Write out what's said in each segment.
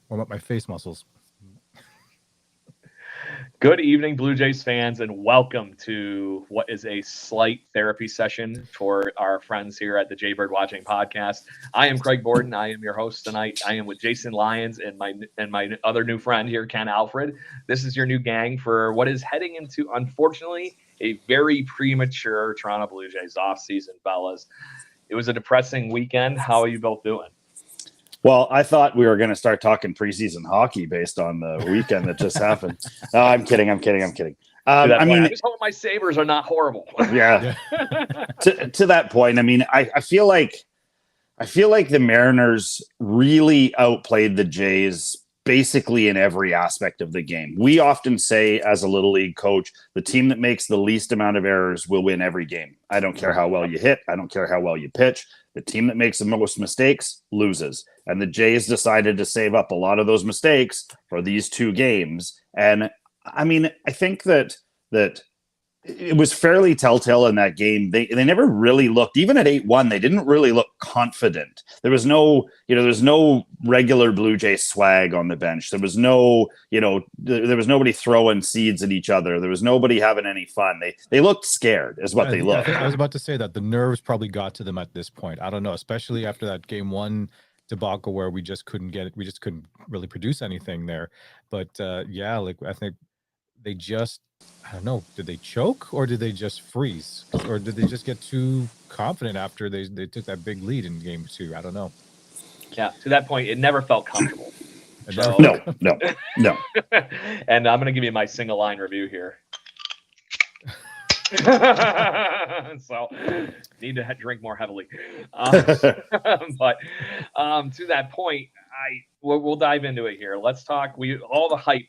Warm up my face muscles. Good evening, Blue Jays fans, and welcome to what is a slight therapy session for our friends here at the Jaybird Watching Podcast. I am Craig Borden. I am your host tonight. I am with Jason Lyons and my other new friend here, Ken Alfred. This is your new gang for what is heading into, unfortunately, a very premature Toronto Blue Jays offseason, fellas. It was a depressing weekend. How are you both doing? Well, I thought we were going to start talking preseason hockey based on the weekend that just happened. No, I'm kidding. I just hope my Sabres are not horrible. Yeah. to that point, I mean, I feel like the Mariners really outplayed the Jays basically in every aspect of the game. We often say, as a little league coach, the team that makes the least amount of errors will win every game. I don't care how well you hit. I don't care how well you pitch. The team that makes the most mistakes loses. And the Jays decided to save up a lot of those mistakes for these two games. And I mean, I think that it was fairly telltale in that game. They never really looked, even at 8-1, they didn't really look confident. There was no regular Blue Jay swag on the bench. There was no, there was nobody throwing seeds at each other. There was nobody having any fun. They looked scared is what they looked. I was about to say that the nerves probably got to them at this point. I don't know, especially after that game one debacle where we just couldn't really produce anything there. But I think they just, I don't know, did they choke or did they just freeze? Or did they just get too confident after they took that big lead in game two? I don't know. Yeah, to that point, it never felt comfortable. No. And I'm going to give you my single line review here. So, need to drink more heavily. But to that point, we'll dive into it here. Let's talk. All the hype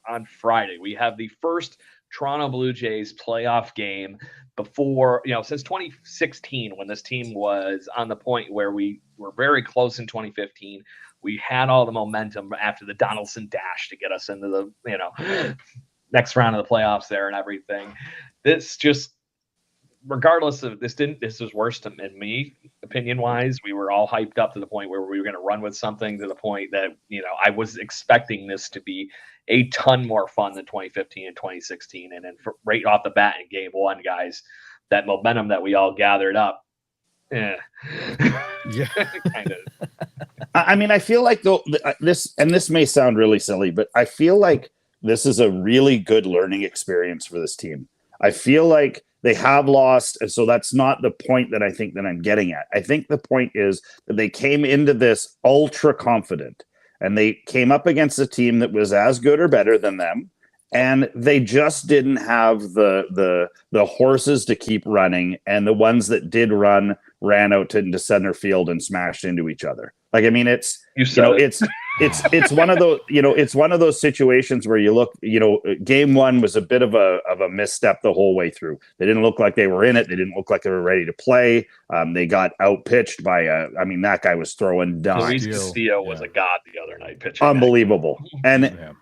on Friday. We have the first Toronto Blue Jays playoff game before, since 2016, when this team was on the point where we were very close in 2015. We had all the momentum after the Donaldson dash to get us into the, next round of the playoffs there and everything. This just, regardless of this was worse in me, opinion wise. We were all hyped up to the point where we were going to run with something to the point that, I was expecting this to be a ton more fun than 2015 and 2016. And then right off the bat in game one, guys, that momentum that we all gathered up. Yeah. Kind of. I mean, I feel like this may sound really silly, but I feel like this is a really good learning experience for this team. I feel like they have lost, and so that's not the point that I think that I'm getting at. I think the point is that they came into this ultra confident, and they came up against a team that was as good or better than them, and they just didn't have the horses to keep running, and the ones that did run ran out into center field and smashed into each other. Like, I mean, it's one of those, it's one of those situations where you look, game one was a bit of a misstep the whole way through. They didn't look like they were in it. They didn't look like they were ready to play. They got outpitched by that guy was throwing dimes. Luis Castillo was a god the other night pitching. Unbelievable. And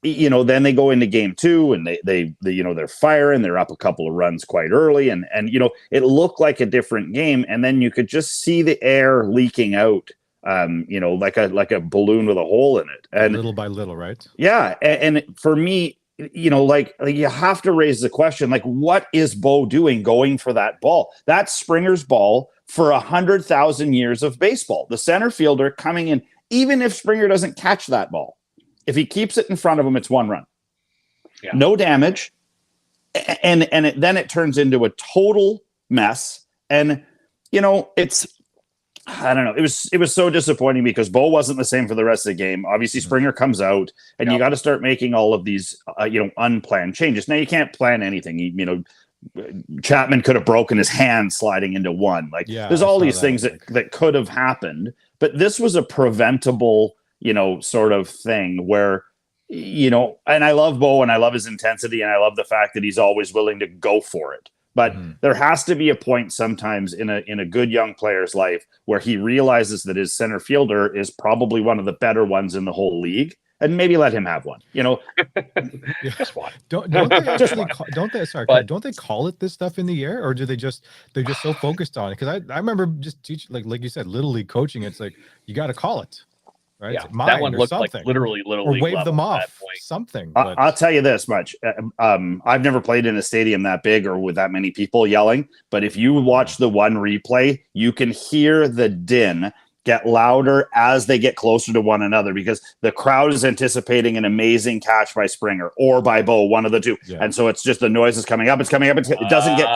then they go into game two and they're firing. They're up a couple of runs quite early, and it looked like a different game. And then you could just see the air leaking out. Like a balloon with a hole in it, and little by little, right? Yeah, and for me, like you have to raise the question, like, what is Bo doing going for that ball? That's Springer's ball for 100,000 years of baseball. The center fielder coming in, even if Springer doesn't catch that ball, if he keeps it in front of him, it's one run, no damage, and then it turns into a total mess, and it's. I don't know. It was so disappointing because Bo wasn't the same for the rest of the game. Obviously, Springer comes out, and you got to start making all of these, unplanned changes. Now you can't plan anything. Chapman could have broken his hand sliding into one. There's all these things that could have happened, but this was a preventable, sort of thing where, and I love Bo and I love his intensity and I love the fact that he's always willing to go for it. But there has to be a point sometimes in a good young player's life where he realizes that his center fielder is probably one of the better ones in the whole league, and maybe let him have one. Just one. Don't they actually? Don't they call it this stuff in the air, or do they're just so focused on it? Because I remember just teaching, like you said, little league coaching. It's like you got to call it. right? Yeah, Mine that one or looked something. like literally little Or league wave level them at that off, point. something. I'll tell you this much. I've never played in a stadium that big or with that many people yelling, but if you watch the one replay, you can hear the din get louder as they get closer to one another because the crowd is anticipating an amazing catch by Springer or by Bo, one of the two. Yeah. And so it's just the noise is coming up. It's coming up. It doesn't get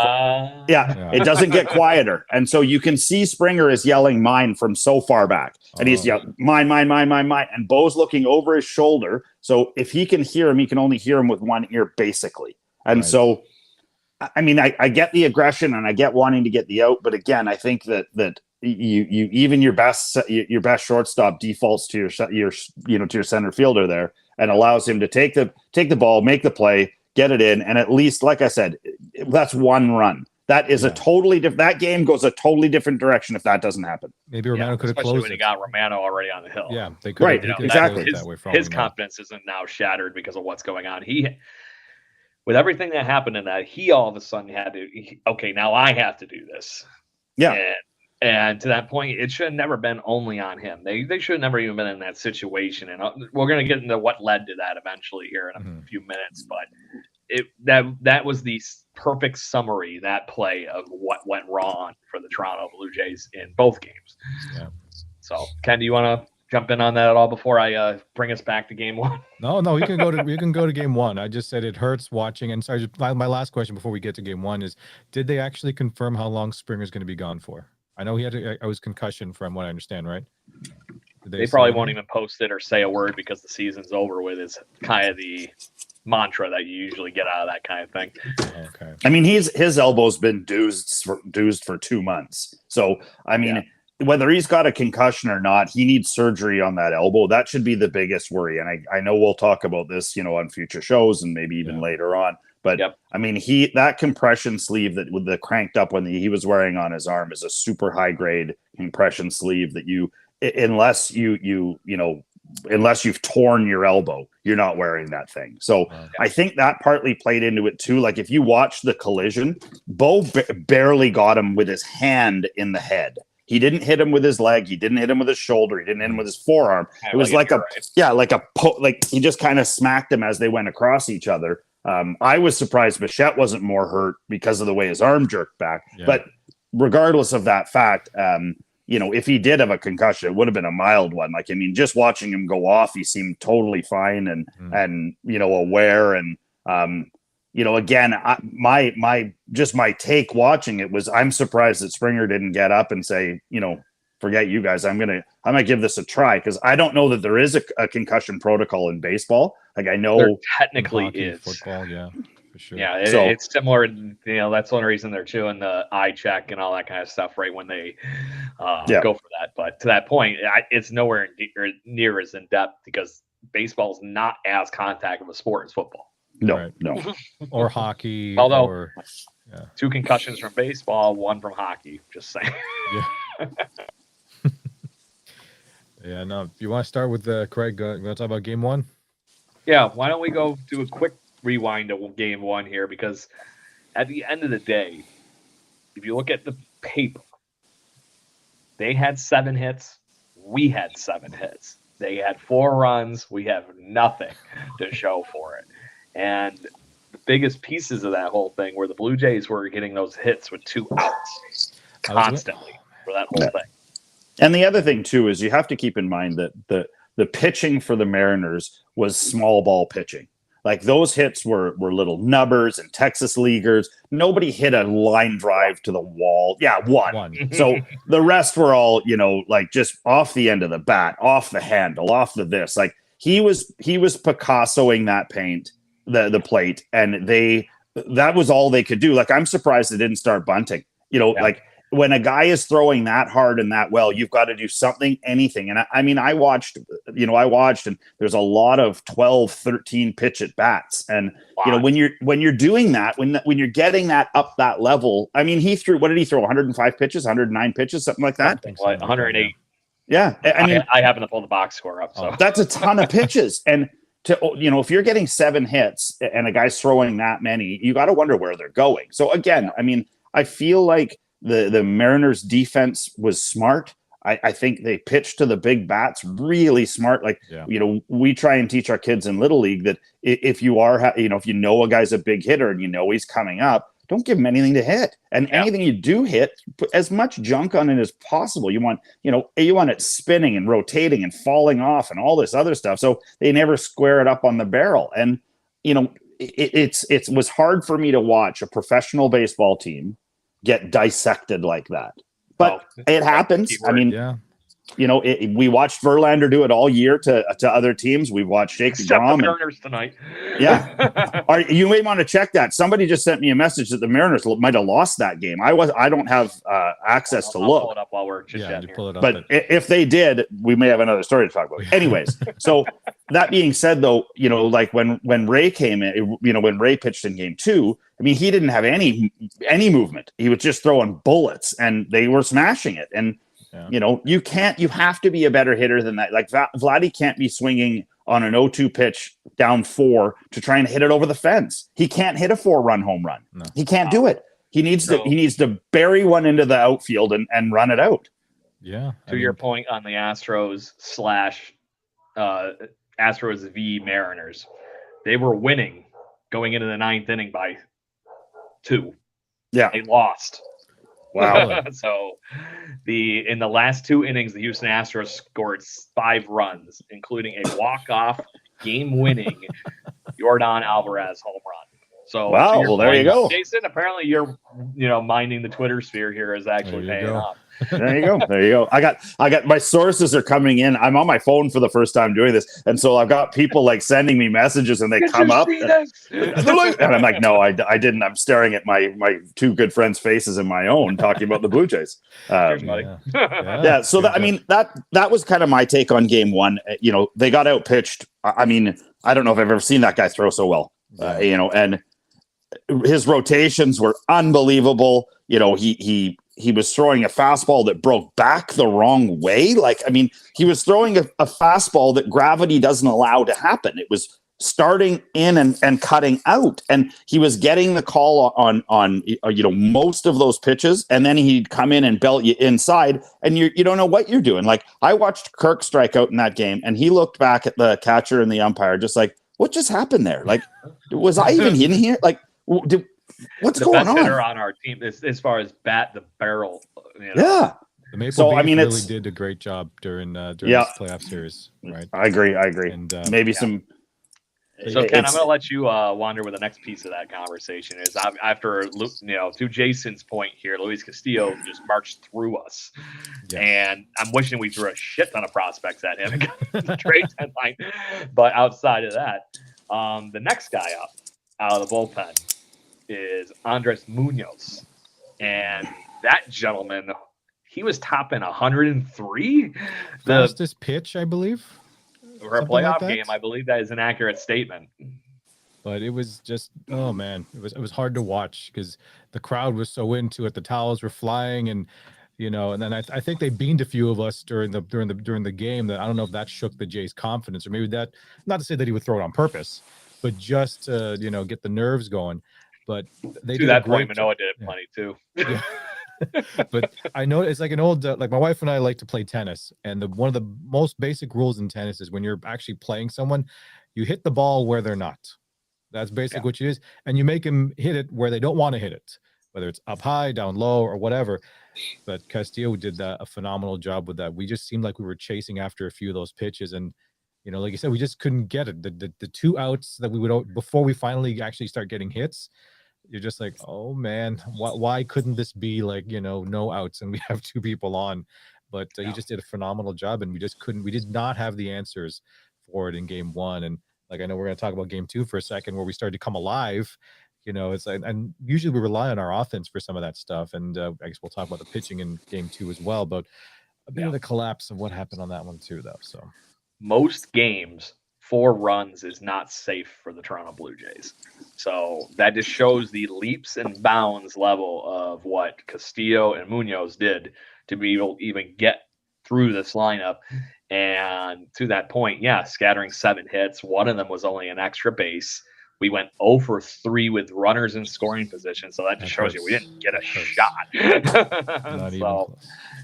it doesn't get quieter. And so you can see Springer is yelling mine from so far back. And he's yelling mine. And Bo's looking over his shoulder. So if he can hear him, he can only hear him with one ear, basically. And so, I mean, I get the aggression and I get wanting to get the out. But again, I think that you even your best shortstop defaults to your center fielder there and allows him to take the ball, make the play, get it in, and at least, like I said, that's one run. That is a totally different. That game goes a totally different direction if that doesn't happen. Maybe Romano could have especially closed when it. he got Romano already on the hill. Yeah, they could. Right, exactly. His confidence isn't now shattered because of what's going on. With everything that happened in that, he all of a sudden had to. Okay, now I have to do this. Yeah. And to that point, it should have never been only on him. They should have never even been in that situation. And we're going to get into what led to that eventually here in a few minutes. But that was the perfect summary, that play of what went wrong for the Toronto Blue Jays in both games. Yeah. So, Ken, do you want to jump in on that at all before I bring us back to game one? No, we can go to game one. I just said it hurts watching. And sorry, my last question before we get to game one is: did they actually confirm how long Springer's going to be gone for? I know he had I was concussion from what I understand, right? They probably won't even post it or say a word because the season's over with. Is kind of the mantra that you usually get out of that kind of thing. Okay. I mean, his elbow's been duzed for 2 months. So I mean, whether he's got a concussion or not, he needs surgery on that elbow. That should be the biggest worry. And I know we'll talk about this, on future shows and maybe even later on. But I mean, that compression sleeve that with the cranked up one that he was wearing on his arm is a super high grade compression sleeve that unless you've torn your elbow, you're not wearing that thing. So I think that partly played into it too. Like if you watch the collision, Bo barely got him with his hand in the head. He didn't hit him with his leg. He didn't hit him with his shoulder. He didn't hit him with his forearm. It was like he just kind of smacked him as they went across each other. I was surprised Bichette wasn't more hurt because of the way his arm jerked back. Yeah. But regardless of that fact, if he did have a concussion, it would have been a mild one. Like, I mean, just watching him go off, he seemed totally fine and aware. And, again, my take watching it was I'm surprised that Springer didn't get up and say, forget you guys. I might give this a try because I don't know that there is a concussion protocol in baseball. Like I know there technically hockey, is football, yeah, for sure. Yeah, it's similar. That's the only reason they're doing the eye check and all that kind of stuff right when they go for that. But to that point, it's nowhere near as in depth because baseball is not as contact of a sport as football. No. Or hockey. Although 2 concussions from baseball, 1 from hockey. Just saying. Yeah. Yeah, no. If you want to start with Craig, you want to talk about game one? Yeah, why don't we go do a quick rewind of game one here? Because at the end of the day, if you look at the paper, they had 7 hits. We had 7 hits. They had 4 runs. We have nothing to show for it. And the biggest pieces of that whole thing were the Blue Jays were getting those hits with 2 outs constantly for that whole thing. And the other thing, too, is you have to keep in mind that the pitching for the Mariners was small ball pitching. Like those hits were little nubbers and Texas leaguers. Nobody hit a line drive to the wall. Yeah, one. So the rest were all, like just off the end of the bat, off the handle, off the this. Like he was Picassoing that paint, the plate, and that was all they could do. Like I'm surprised they didn't start bunting. Like when a guy is throwing that hard and that well, you've got to do something, anything. And I watched, and there's a lot of 12, 13 pitch at bats. And, when you're doing that, when you're getting that up that level, I mean, what did he throw? 105 pitches, 109 pitches, something like that? Like 108. Yeah. I mean, I happen to pull the box score up. So that's a ton of pitches. And if you're getting 7 hits and a guy's throwing that many, you got to wonder where they're going. So again, I mean, I feel like the Mariners defense was smart. I think they pitch to the big bats really smart. Like, we try and teach our kids in Little League that if you are, if you know a guy's a big hitter and he's coming up, don't give him anything to hit. And anything you do hit, put as much junk on it as possible. You want it spinning and rotating and falling off and all this other stuff. So they never square it up on the barrel. And, it was hard for me to watch a professional baseball team get dissected like that. But it happens. I mean, we watched Verlander do it all year to other teams. We've watched Jake DeGrom. The Mariners tonight. Yeah. You may want to check that. Somebody just sent me a message that the Mariners might have lost that game. I don't have access to look. Pull it up while we're just But if they did, we may have another story to talk about. Anyways, so that being said, though, like when Ray came in, when Ray pitched in game 2, I mean, he didn't have any movement. He was just throwing bullets, and they were smashing it. And you have to be a better hitter than that. Like Vladdy can't be swinging on an 0-2 pitch down 4 to try and hit it over the fence. He can't hit a 4-run home run. No. He can't do it. He needs to bury one into the outfield and run it out. Yeah. To your point on the Astros / Astros v Mariners, they were winning going into the 9th inning by 2. Yeah. They lost. Wow. So in the last 2 innings, the Houston Astros scored 5 runs, including a walk-off game-winning Yordan Alvarez home run. So wow, well, there you go. Jason, apparently you're minding the Twitter sphere here is actually paying off. There you go. I got my sources are coming in. I'm on my phone for the first time doing this, and so I've got people like sending me messages, and they come up, and I'm like, no, I didn't. I'm staring at my 2 good friends' faces in my own, talking about the Blue Jays. So that was kind of my take on game 1. They got out pitched. I mean, I don't know if I've ever seen that guy throw so well. And his rotations were unbelievable. He was throwing a fastball that broke back the wrong way. Like, I mean, he was throwing a fastball that gravity doesn't allow to happen. It was starting in and cutting out. And he was getting the call on most of those pitches. And then he'd come in and belt you inside, and you don't know what you're doing. Like, I watched Kirk strike out in that game, and he looked back at the catcher and the umpire just like, what just happened there? Like, was I even in here? Like, what's going on? The best hitter on our team as far as bat the barrel. Yeah. The Maple Leafs really did a great job during this playoff series, right? I agree. And maybe some. So Ken, I'm going to let you wander with the next piece of that conversation. Is after to Jason's point here, Luis Castillo just marched through us, and I'm wishing we threw a shit ton of prospects at him in the trade deadline. But outside of that, the next guy up out of the bullpen is Andres Munoz, and that gentleman, he was topping 103. Fastest pitch, I believe. For a playoff game, I believe that is an accurate statement. But it was just, oh man, it was hard to watch because the crowd was so into it. The towels were flying, and and then I think they beamed a few of us during the game. That I don't know if that shook the Jays' confidence, or maybe that, not to say that he would throw it on purpose, but just to get the nerves going. But they to that point, Manoah did it plenty too. Yeah. But I know it's like an old like my wife and I like to play tennis, and one of the most basic rules in tennis is when you're actually playing someone, you hit the ball where they're not. That's basically what it is, and you make them hit it where they don't want to hit it, whether it's up high, down low, or whatever. But Castillo did a phenomenal job with that. We just seemed like we were chasing after a few of those pitches, and like you said, we just couldn't get it. The 2 outs that we would before we finally actually start getting hits. You're just like, oh man, why couldn't this be like, no outs and we have 2 people on? But he just did a phenomenal job, and we did not have the answers for it in game 1. And like, I know we're going to talk about game 2 for a second, where we started to come alive. It's like, and usually we rely on our offense for some of that stuff. And I guess we'll talk about the pitching in game 2 as well, but a bit of the collapse of what happened on that one too, though. So most games, 4 runs is not safe for the Toronto Blue Jays. So that just shows the leaps and bounds level of what Castillo and Munoz did to be able to even get through this lineup. And to that point, scattering 7 hits. One of them was only an extra base. We went 0 for 3 with runners in scoring position. So that just shows you we didn't get a shot.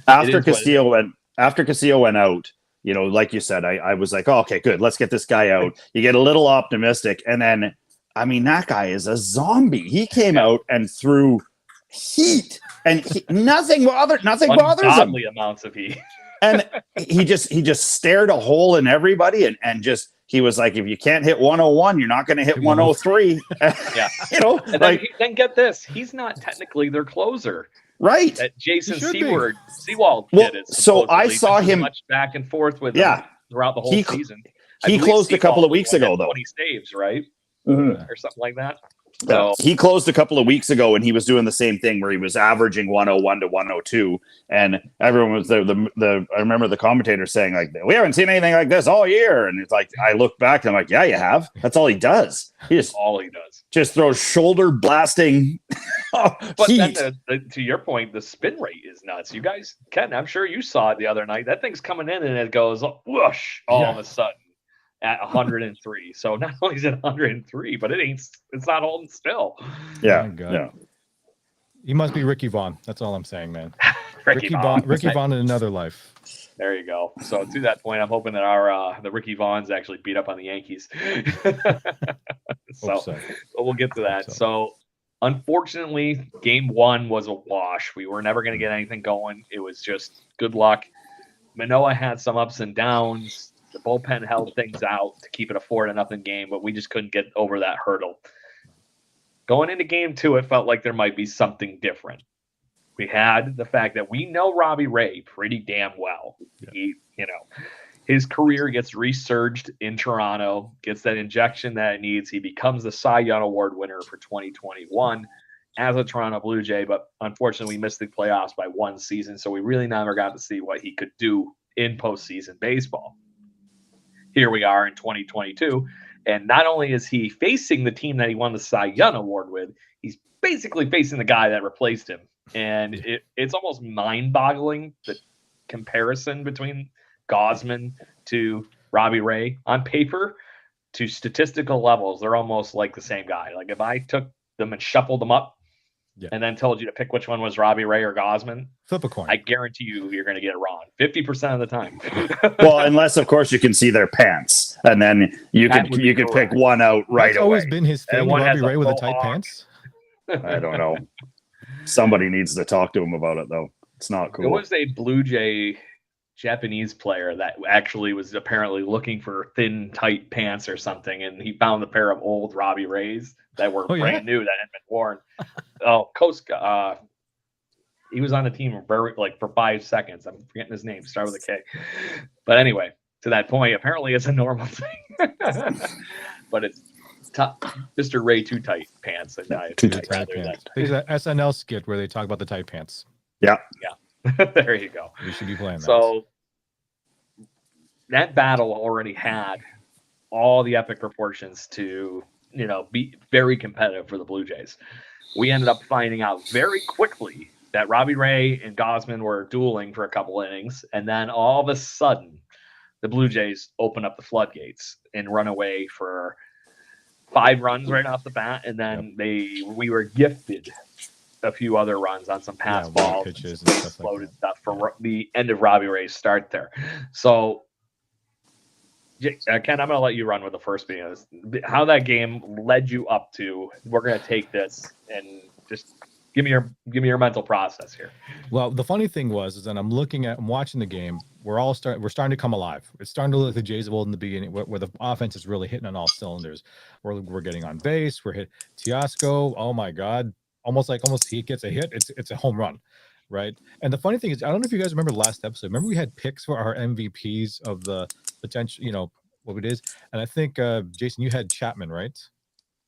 After Castillo went after Castillo went out, you know, like you said, I was like, oh, okay, good. Let's get this guy out. You get a little optimistic. And then, I mean, that guy is a zombie. He came out and threw heat, and nothing bothers him. Ungodly amounts of heat. And he just stared a hole in everybody, and just, he was like, if you can't hit 101, you're not going to hit 103. Yeah. You know, And like, then get this, he's not technically their closer. right. That Jason He should be. Seawald Well, kid is so I supposedly saw been him- much back and forth with Yeah. him throughout the whole He- season. he I believe closed a couple of Seawald weeks had ago, though. 20 saves, right? Mhm. Or something like that. Yeah. So He closed a couple of weeks ago, and he was doing the same thing where he was averaging 101 to 102, and everyone was the I remember the commentator saying, like, we haven't seen anything like this all year. And it's like, I look back and I'm like, yeah, you have. That's all he does. He all he does. just throws shoulder blasting But heat. then to your point, the spin rate is nuts. You guys, Ken, I'm sure you saw it the other night. That thing's coming in and it goes whoosh all of a sudden at 103. So not only is it 103, but it's not holding still. Yeah, My God. yeah. He must be Ricky Vaughn. That's all I'm saying, man. Ricky Vaughn. Ricky Vaughn in another life. There you go. So to that point, I'm hoping that our the Ricky Vaughns actually beat up on the Yankees. Hope so we'll get to that. so. So unfortunately, game one was a wash. We were never going to get anything going. It was just good luck. Manoah had some ups and downs. The bullpen held things out to keep it a 4-0 game, but we just couldn't get over that hurdle. Going into game two, it felt like there might be something different. We had the fact that we know Robbie Ray pretty damn well. He, his career gets resurged in Toronto, gets that injection that it needs. He becomes the Cy Young Award winner for 2021 as a Toronto Blue Jay, but unfortunately we missed the playoffs by one season, so we really never got to see what he could do in postseason baseball. Here we are in 2022, and not only is he facing the team that he won the Cy Young Award with, he's basically facing the guy that replaced him. And it's almost mind-boggling, the comparison between Gausman to Robbie Ray. On paper, to statistical levels, they're almost like the same guy. Like if I took them and shuffled them up and then told you to pick which one was Robbie Ray or Gausman, Flip a coin. I guarantee you're going to get it wrong 50% of the time. Well, unless of course you can see their pants, and then you That could would be pick correct. one out right That's away. always been his And thing, one has Robbie a Ray with the full tight arc. pants. I don't know. Somebody needs to talk to him about it, though. It's not There cool. was a Blue Jay Japanese player that actually was apparently looking for thin, tight pants or something, and he found a pair of old Robbie Rays that were Oh, yeah? brand new that had been worn. Koska, he was on the team for 5 seconds. I'm forgetting his name. Start with a K. But anyway, to that point, apparently it's a normal thing. But it's Mr. Ray too tight pants. And Too I'd tight rather Pants. There's an SNL skit where they talk about the tight pants. Yeah. there you go. We should be playing that. So that battle already had all the epic proportions to, be very competitive for the Blue Jays. We ended up finding out very quickly that Robbie Ray and Gausman were dueling for a couple innings, and then all of a sudden, the Blue Jays open up the floodgates and run away for 5 runs right off the bat, and then we were gifted a few other runs on some pass wild balls, pitches and and stuff like exploded that. stuff for the end of Robbie Ray's start there. So, Ken, I'm going to let you run with the first being of this. How that game led you up to, we're going to take this, and just give me your mental process here. Well, the funny thing is that I'm watching the game. We're starting to come alive. It's starting to look like the Jays of old in the beginning, where the offense is really hitting on all cylinders. We're getting on base. We're hit Teosco. Oh my God. Almost he gets a hit. It's a home run. Right. And the funny thing is, I don't know if you guys remember the last episode. Remember we had picks for our MVPs of the potential, what it is. And I think, Jason, you had Chapman, right?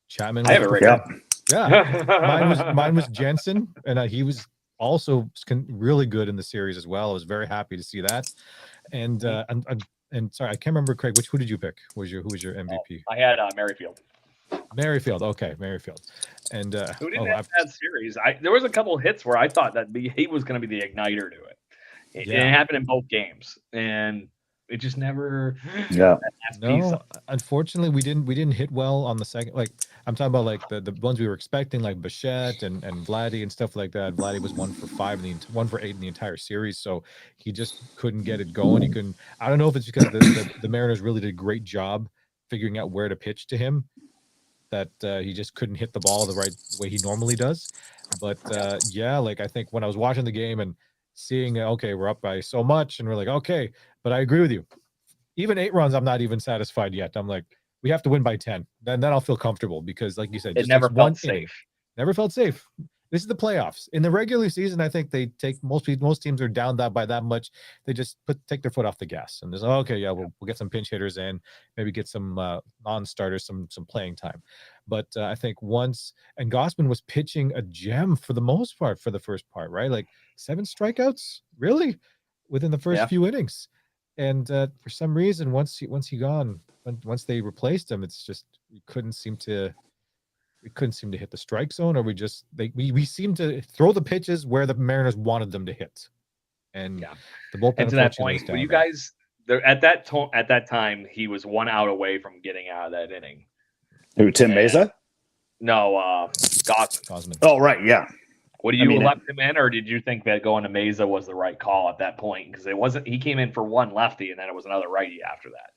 Chapman. I have it right here. Yeah. Mine was Jensen, and he was also really good in the series as well. I was very happy to see that. And sorry, I can't remember, Craig. Who did you pick? Who was your MVP? I had Merrifield. Merrifield. Okay, Merrifield. And Who didn't have that series? There was a couple hits where I thought that he was going to be the igniter to it. It happened in both games, and it just never. Yeah. No, unfortunately, we didn't hit well on the second. Like I'm talking about like the ones we were expecting, like Bichette and Vladdy and stuff like that. Vladdy was 1 for 5 1 for 8 in the entire series, so he just couldn't get it going. He couldn't. I don't know if it's because the Mariners really did a great job figuring out where to pitch to him, that he just couldn't hit the ball the right way he normally does. But yeah, like I think when I was watching the game and seeing, okay, we're up by so much, and we're like, okay, but I agree with you. Even 8 runs, I'm not even satisfied yet. I'm like, we have to win by 10. Then I'll feel comfortable, because, like you said, It just never takes one felt inning. safe. Never felt safe. This is the playoffs. In the regular season, I think they take most teams are down that by that much. They just take their foot off the gas, and there's okay, yeah, we'll get some pinch hitters in, maybe get some non-starters some playing time. But I think and Gossman was pitching a gem for the most part for the first part, right? Like 7 strikeouts, really, within the first few innings. And for some reason, once they replaced him, it's just we couldn't seem to hit the strike zone, or we seemed to throw the pitches where the Mariners wanted them to hit. And the bullpen, and to that point, were you guys there at that time? He was 1 out away from getting out of that inning. Who, Tim Mesa? No, Gossman. Oh, right, yeah. What do you left him in, or did you think that going to Mesa was the right call at that point? Because it wasn't. He came in for 1 lefty, and then it was another righty after that.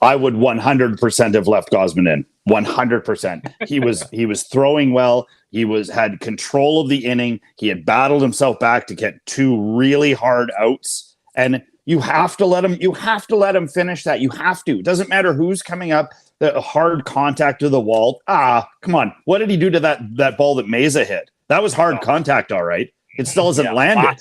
I would 100% have left Gossman in. 100%. He was throwing well. He had control of the inning. He had battled himself back to get 2 really hard outs, and you have to let him finish that. You have to. It doesn't matter who's coming up. The hard contact to the wall. Come on. What did he do to that ball that Mesa hit? That was hard contact, all right. It still hasn't landed.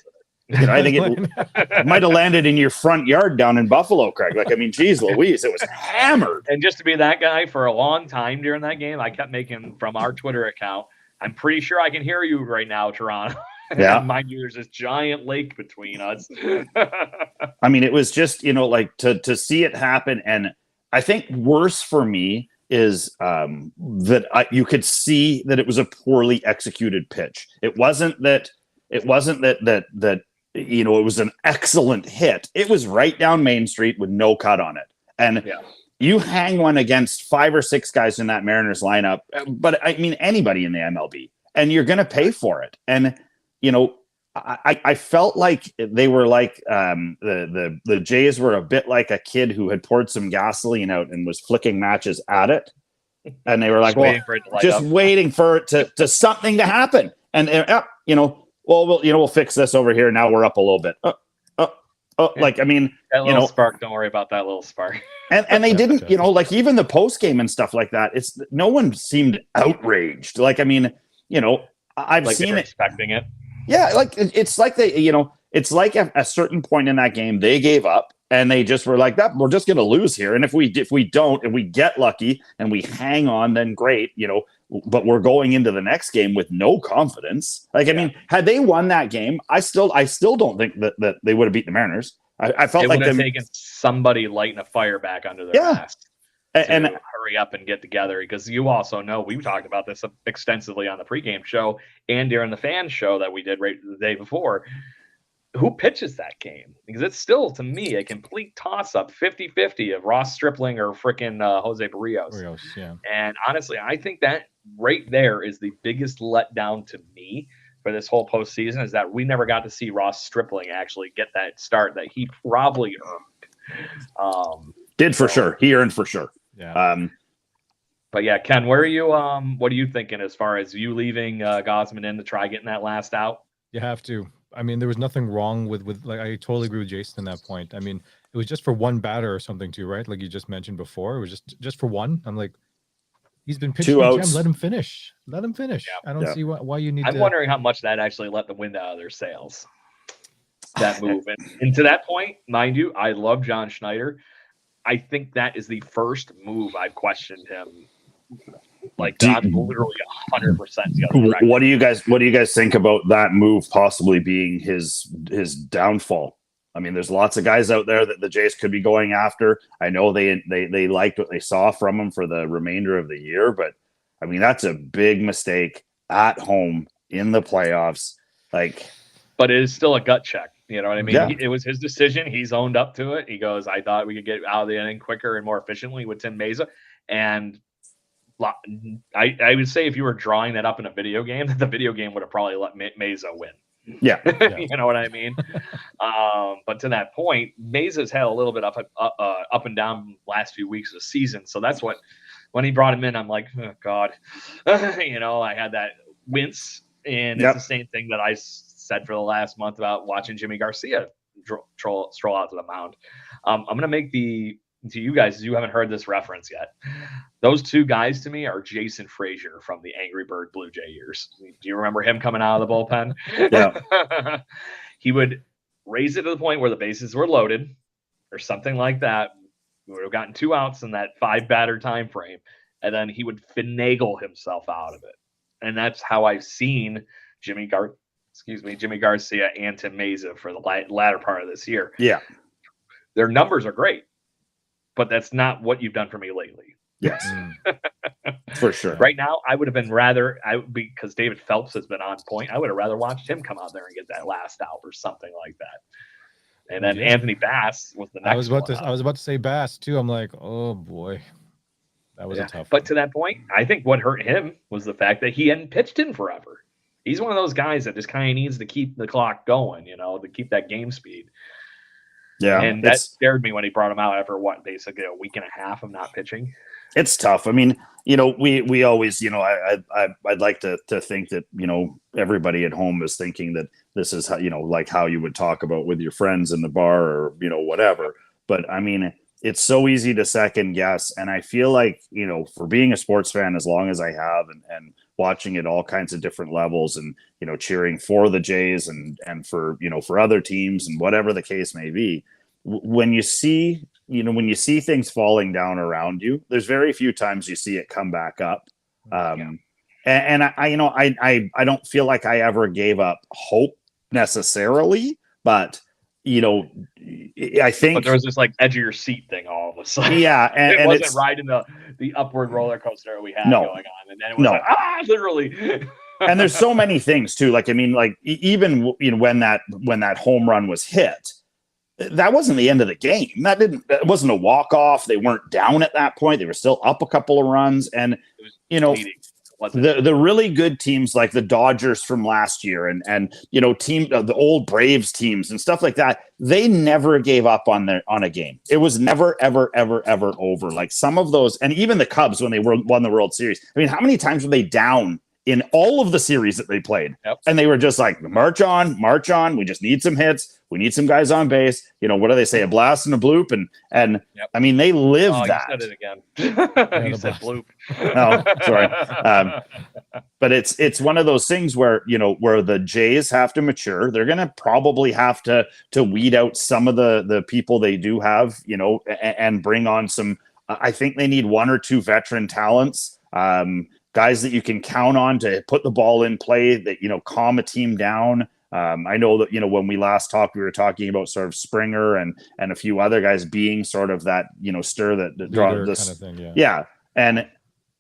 I think it might have landed in your front yard down in Buffalo, Craig. Like, I mean, geez Louise, it was hammered. And just to be that guy for a long time during that game, I kept making from our Twitter account, I'm pretty sure I can hear you right now, Toronto. Yeah. Mind you, there's this giant lake between us. I mean, it was just, like to see it happen. And I think worse for me is that you could see that it was a poorly executed pitch. It wasn't that it was an excellent hit. It was right down Main Street with no cut on it. And you hang one against 5 or 6 guys in that Mariners lineup, but I mean, anybody in the MLB, and you're going to pay for it. And, I felt like they were like the Jays were a bit like a kid who had poured some gasoline out and was flicking matches at it. And they were like, waiting for it to something to happen. And, we'll fix this over here. Now we're up a little bit. Like, I mean, that little spark. Don't worry about that little spark. And they didn't, like even the post game and stuff like that. No one seemed outraged. Like, I mean, I've like seen it expecting it. Yeah, like it's like it's like at a certain point in that game they gave up and they just were like, that we're just going to lose here. And if we don't, and we get lucky and we hang on, then great, but we're going into the next game with no confidence. Like, I mean, had they won that game, I still don't think that they would have beat the Mariners. I felt like they've taken somebody lighting a fire back under their ass. And hurry up and get together, because you also know we talked about this extensively on the pregame show and during the fan show that we did right the day before. Who pitches that game? Because it's still, to me, a complete toss-up, 50-50 of Ross Stripling or frickin' Jose Barrios. Yeah. And honestly, I think that right there is the biggest letdown to me for this whole postseason, is that we never got to see Ross Stripling actually get that start that he probably earned. Did for sure. He earned for sure. Yeah. But yeah, Ken, where are you? What are you thinking as far as you leaving Gossman in to try getting that last out? You have to. I mean, there was nothing wrong with like, I totally agree with Jason in that point. I mean, it was just for one batter or something too, right? Like you just mentioned before, it was just for one. I'm like, he's been pitching 2 outs. Let him finish. Yeah. I don't see why you need. I'm wondering how much that actually let the wind out of their sails. That move, and to that point, mind you, I love John Schneider. I think that is the first move I've questioned him. Like, not literally 100%. What do you guys think about that move possibly being his downfall? I mean, there's lots of guys out there that the Jays could be going after. I know they liked what they saw from him for the remainder of the year, but I mean, that's a big mistake at home in the playoffs. Like, but it is still a gut check. You know what I mean? Yeah. It was his decision. He's owned up to it. He goes, I thought we could get out of the inning quicker and more efficiently with Tim Mesa. And I would say if you were drawing that up in a video game, the video game would have probably let Mesa win. Yeah. You know what I mean? But to that point, Mesa's had a little bit up and down last few weeks of the season. So that's what, when he brought him in, I'm like, oh God, you know, I had that wince. And it's the same thing that I said for the last month about watching Jimmy Garcia stroll out to the mound. I'm going to make to you guys, you haven't heard this reference yet. Those two guys to me are Jason Frazier from the Angry Bird Blue Jay years. Do you remember him coming out of the bullpen? Yeah. He would raise it to the point where the bases were loaded or something like that. We would have gotten 2 outs in that 5-batter time frame, and then he would finagle himself out of it. And that's how I've seen Jimmy Garcia and Tim Mesa for the latter part of this year. Yeah. Their numbers are great, but that's not what you've done for me lately. Yes. For sure. Right now, I would have been because David Phelps has been on point, I would have rather watched him come out there and get that last out or something like that. And then Anthony Bass was the next I was about to say Bass too. I'm like, oh boy. That was a tough one. But to that point, I think what hurt him was the fact that he hadn't pitched in forever. He's one of those guys that just kind of needs to keep the clock going, you know, to keep that game speed. Yeah. And that scared me when he brought him out after basically a week and a half of not pitching. It's tough. I mean, you know, we always, you know, I'd like to think that, you know, everybody at home is thinking that this is how, you know, like how you would talk about with your friends in the bar or, you know, whatever. But I mean, it's so easy to second guess. And I feel like, you know, for being a sports fan as long as I have and watching at all kinds of different levels and, you know, cheering for the Jays and for, you know, for other teams and whatever the case may be, when you see things falling down around you, there's very few times you see it come back up. And I don't feel like I ever gave up hope necessarily, but you know, I think but there was this like edge of your seat thing all of a sudden. Yeah. And it wasn't riding the upward roller coaster we had going on. And then it was like, literally. And there's so many things too. Like, I mean, like even, you know, when that home run was hit, that wasn't the end of the game. That wasn't a walk-off. They weren't down at that point. They were still up a couple of runs. And, you know, the really good teams like the Dodgers from last year and you know, the old Braves teams and stuff like that, they never gave up on a game. It was never, ever, ever, ever over. Like some of those, and even the Cubs when they won the World Series. I mean, how many times were they down in all of the series that they played? Yep. And they were just like, march on. We just need some hits. We need some guys on base. You know, what do they say? A blast and a bloop. And yep. I mean, they live that. You said it again. You said bloop. Oh, sorry. But it's one of those things where, you know, where the Jays have to mature. They're going to probably have to weed out some of the people they do have, you know, and bring on some, I think they need 1 or 2 veteran talents. Guys that you can count on to put the ball in play that, you know, calm a team down. I know that, you know, when we last talked, we were talking about sort of Springer and a few other guys being sort of that, you know, stir that draw this kind of thing, yeah. And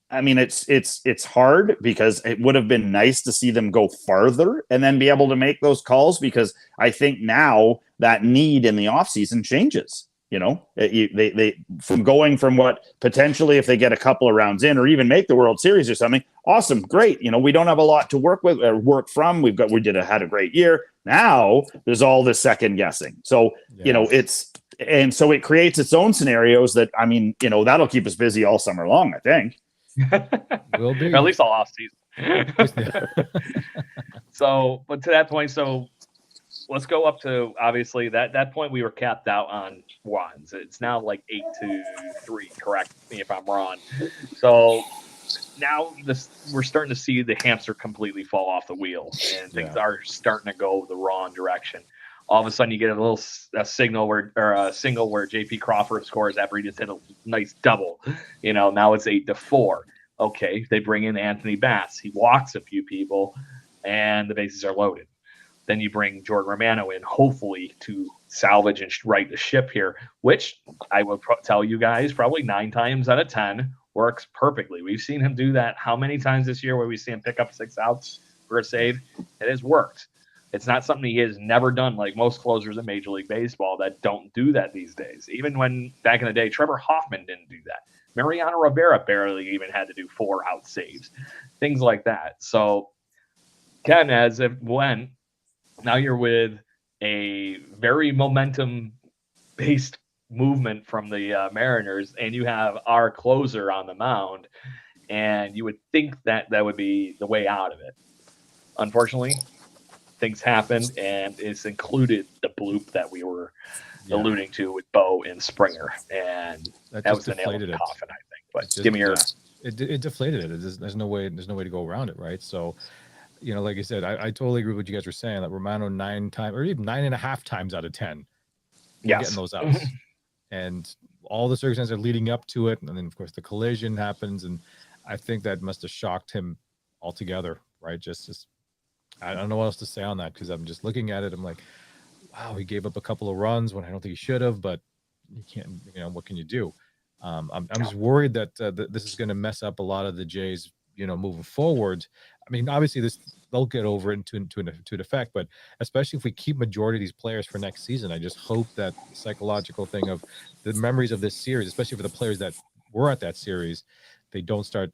I mean, it's hard because it would have been nice to see them go farther and then be able to make those calls, because I think now that need in the offseason changes. You know, they from going from what potentially, if they get a couple of rounds in or even make the World Series or something, awesome, great. You know, we don't have a lot to work with or work from. We had a great year. Now there's all this second guessing. So, yes. You know, so it creates its own scenarios that, I mean, you know, that'll keep us busy all summer long, I think. Will be. Or at least all off season. So, but to that point, so let's go up to, obviously, that point we were capped out on runs. It's now like 8-3, correct me if I'm wrong. So now we're starting to see the hamster completely fall off the wheel, and things are starting to go the wrong direction. All of a sudden, you get a single where JP Crawford scores after he just hit a nice double. You know, now it's 8-4. Okay, they bring in Anthony Bass. He walks a few people, and the bases are loaded. Then you bring Jordan Romano in, hopefully to salvage and right the ship here, which I will tell you guys probably 9 times out of 10 works perfectly. We've seen him do that how many times this year where we see him pick up 6 outs for a save? It has worked. It's not something he has never done, like most closers in Major League Baseball that don't do that these days. Even when back in the day, Trevor Hoffman didn't do that. Mariano Rivera barely even had to do 4 out saves, things like that. So, Ken, as it went, now you're with a very momentum-based movement from the Mariners, and you have our closer on the mound, and you would think that that would be the way out of it. Unfortunately, things happened, and it's included the bloop that we were alluding to with Bo and Springer, and that was the nail in the coffin, I think. But just, give me your. It deflated it. There's no way to go around it, right? So, like I said, I totally agree with what you guys were saying. That Romano 9 times, or even 9.5 times out of 10, getting those outs, and all the circumstances are leading up to it, and then of course the collision happens, and I think that must have shocked him altogether, right? Just I don't know what else to say on that, because I'm just looking at it. I'm like, wow, he gave up a couple of runs when I don't think he should have, but you can't, what can you do? I'm just worried that this is going to mess up a lot of the Jays, moving forward. I mean, obviously they'll get over it to an effect, but especially if we keep majority of these players for next season, I just hope that psychological thing of the memories of this series, especially for the players that were at that series, they don't start,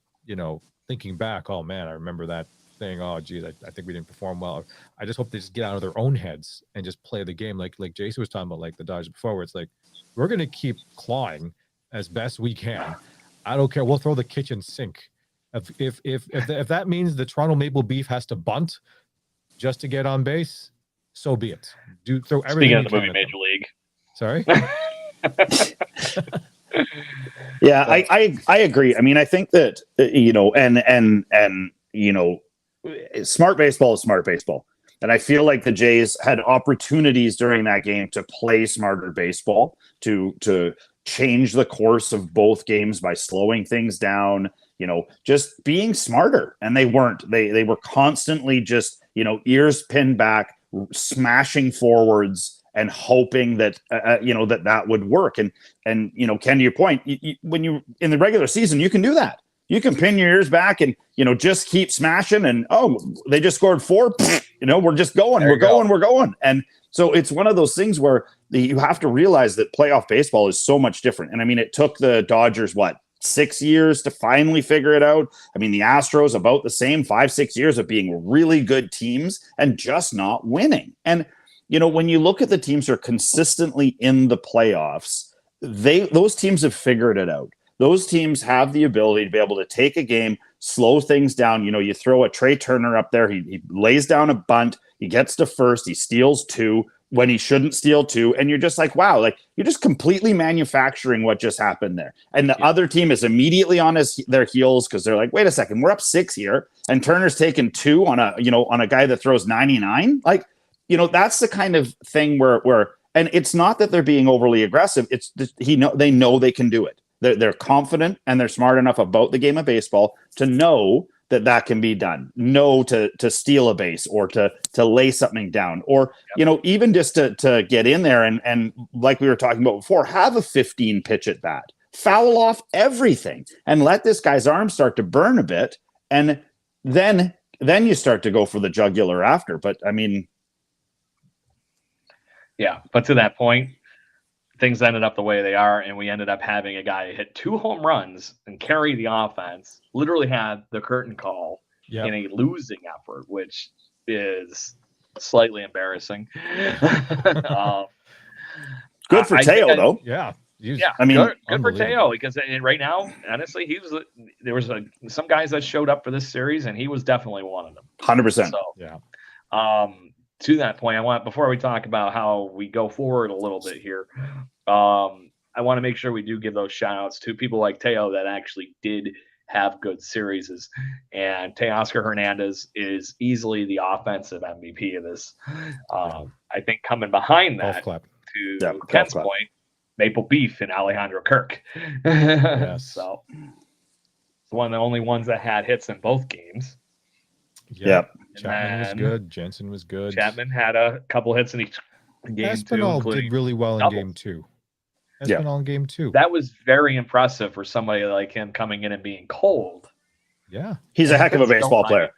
thinking back, oh man, I remember that thing. Oh geez, I think we didn't perform well. I just hope they just get out of their own heads and just play the game like Jason was talking about, like the Dodgers before, where it's like, we're going to keep clawing as best we can. I don't care. We'll throw the kitchen sink. If that means the Toronto Maple Beef has to bunt just to get on base, so be it. Throw everything. Speaking of the movie Major League. Sorry. Yeah, I agree. I mean, I think that smart baseball is smart baseball. And I feel like the Jays had opportunities during that game to play smarter baseball, to change the course of both games by slowing things down, just being smarter. And they weren't. They were constantly just, ears pinned back, smashing forwards and hoping that, that would work. And Ken, to your point, when you in the regular season, you can do that. You can pin your ears back and, just keep smashing, and, they just scored 4. We're just going, we're going. And so it's one of those things where you have to realize that playoff baseball is so much different. And I mean, it took the Dodgers, 6 years to finally figure it out. I mean, the Astros about the same, 5-6 years of being really good teams and just not winning. And, when you look at the teams who are consistently in the playoffs, those teams have figured it out. Those teams have the ability to be able to take a game, slow things down. You throw a Trey Turner up there. He lays down a bunt. He gets to first. He steals 2 when he shouldn't steal 2. And you're just like, wow, you're just completely manufacturing what just happened there. And the other team is immediately on their heels, because they're like, wait a second, we're up 6 here, and Turner's taking 2 on a guy that throws 99. That's the kind of thing where and it's not that they're being overly aggressive. It's they know they can do it. They're confident, and they're smart enough about the game of baseball to know that can be done. Know to steal a base, or to lay something down, or even just to get in there and like we were talking about before, have a 15 pitch at bat, foul off everything, and let this guy's arm start to burn a bit, and then you start to go for the jugular after. But I mean, yeah, but to that point, things ended up the way they are, and we ended up having a guy hit 2 home runs and carry the offense, literally had the curtain call in a losing effort, which is slightly embarrassing. Good for Teo, though. Yeah. I mean, good for Teo, because right now, honestly, there was some guys that showed up for this series, and he was definitely one of them. 100%. So, to that point, before we talk about how we go forward a little bit here, I want to make sure we do give those shout outs to people like Teo that actually did have good series. And Teoscar Hernandez is easily the offensive MVP of this. I think coming behind that, to Ken's point, Maple Beef and Alejandro Kirk. So it's one of the only ones that had hits in both games. Chapman was good. Jensen was good. Chapman had a couple hits in each game. Espinal did really well in game 2. Espinal in game 2. That was very impressive for somebody like him coming in and being cold. Yeah, he's a heck of a baseball player.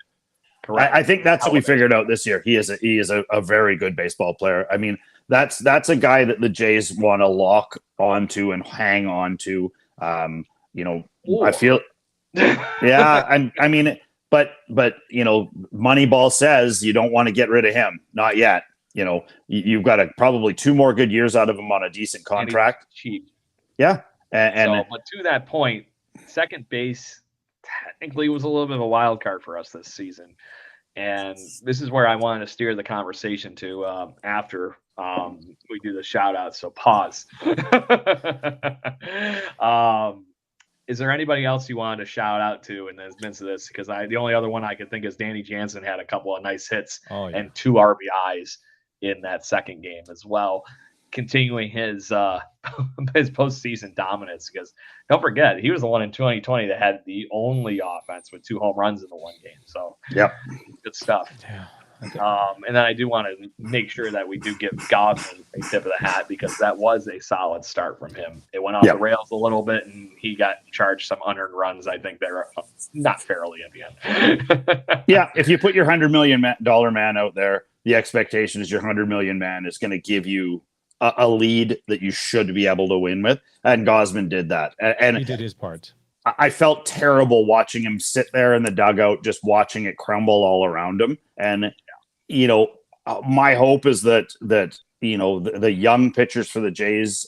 Correct. I think that's what we figured out this year. He is a very good baseball player. I mean, that's a guy that the Jays want to lock onto and hang on to. I feel, yeah, I mean, but Moneyball says you don't want to get rid of him. Not yet. You've got probably 2 more good years out of him on a decent contract. Cheap. Yeah. But to that point, second base technically was a little bit of a wild card for us this season. And this is where I wanted to steer the conversation to after we do the shout out. So pause. Is there anybody else you wanted to shout out to in the midst of this? Because the only other one I could think is Danny Jansen had a couple of nice hits and 2 RBIs in that second game as well, continuing his postseason dominance. Because don't forget, he was the one in 2020 that had the only offense with 2 home runs in the one game. So good stuff. Yeah. Okay. And then I do want to make sure that we do give Gosman a tip of the hat, because that was a solid start from him. It went off the rails a little bit, and he got charged some unearned runs. I think they're not fairly at the end. Yeah, if you put your $100 million man out there, the expectation is your $100 million man is going to give you a lead that you should be able to win with, and Gosman did that. And he did his part. I felt terrible watching him sit there in the dugout, just watching it crumble all around him. And my hope is that the young pitchers for the Jays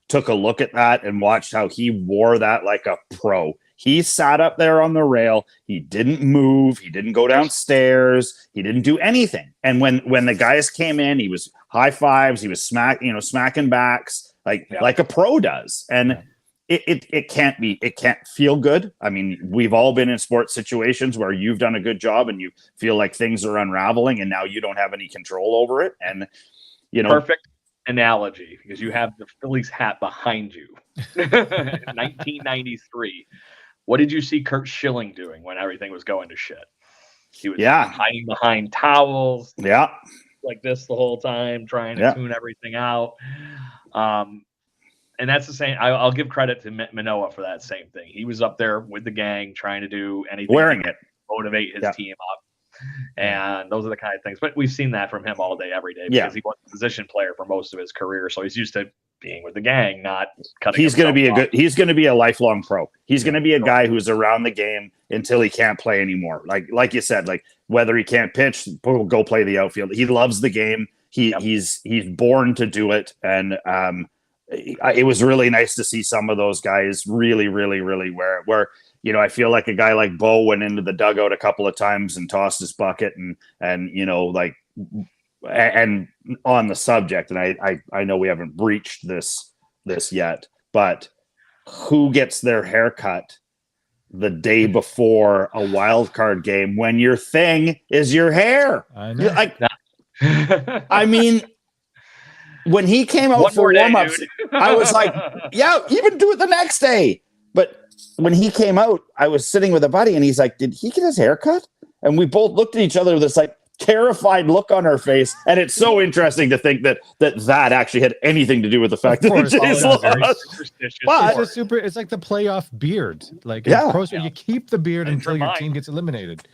took a look at that and watched how he wore that like a pro. He sat up there on the rail. He didn't move. He didn't go downstairs. He didn't do anything. And when the guys came in, he was high fives. He was smacking backs like a pro does. And it can't feel good. I mean, we've all been in sports situations where you've done a good job and you feel like things are unraveling and now you don't have any control over it. And, perfect analogy, because you have the Phillies hat behind you. 1993. What did you see Kurt Schilling doing when everything was going to shit? He was hiding behind towels. Yeah. Like this the whole time, trying to tune everything out. And that's the same. I'll give credit to Manoah for that same thing. He was up there with the gang trying to do anything wearing it, motivate his team up. And those are the kind of things. But we've seen that from him all day, every day, because he was a position player for most of his career. So he's used to being with the gang, not cutting. He's going to be a lifelong pro. He's going to be a guy who's around the game until he can't play anymore. Like you said, like whether he can't pitch, go play the outfield. He loves the game. He's born to do it. And it was really nice to see some of those guys really, really, really where I feel like a guy like Bo went into the dugout a couple of times and tossed his bucket and on the subject, and I know we haven't breached this yet, but who gets their haircut the day before a wild card game when your thing is your hair? I know. I mean, when he came out for warm-ups, I was like, yeah, even do it the next day. But when he came out, I was sitting with a buddy and he's like, did he get his hair cut? And we both looked at each other with this like terrified look on our face. And it's so interesting to think that actually had anything to do with the fact that the Jays lost. But it's like the playoff beard. Like you keep the beard until your team gets eliminated.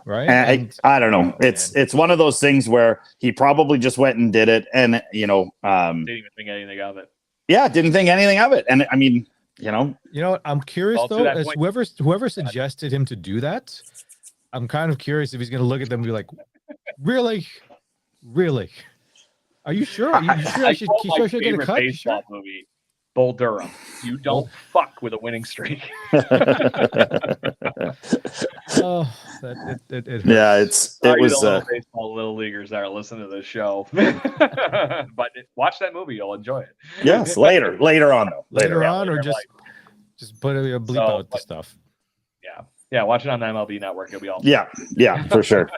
Right. And I don't know. It's one of those things where he probably just went and did it, and didn't even think anything of it. Yeah, didn't think anything of it. And I mean, what? I'm curious though, as whoever suggested him to do that, I'm kind of curious if he's going to look at them and be like, really? Are you sure? Are you sure I should get a cut? Baseball movie, Bull Durham. You don't fuck with a winning streak. It was baseball little leaguers that are listening to this show. But watch that movie, you'll enjoy it. Yes, later on though. Later on, or just put a bleep out the stuff. Yeah, watch it on the MLB Network. It'll be all. Yeah, for sure.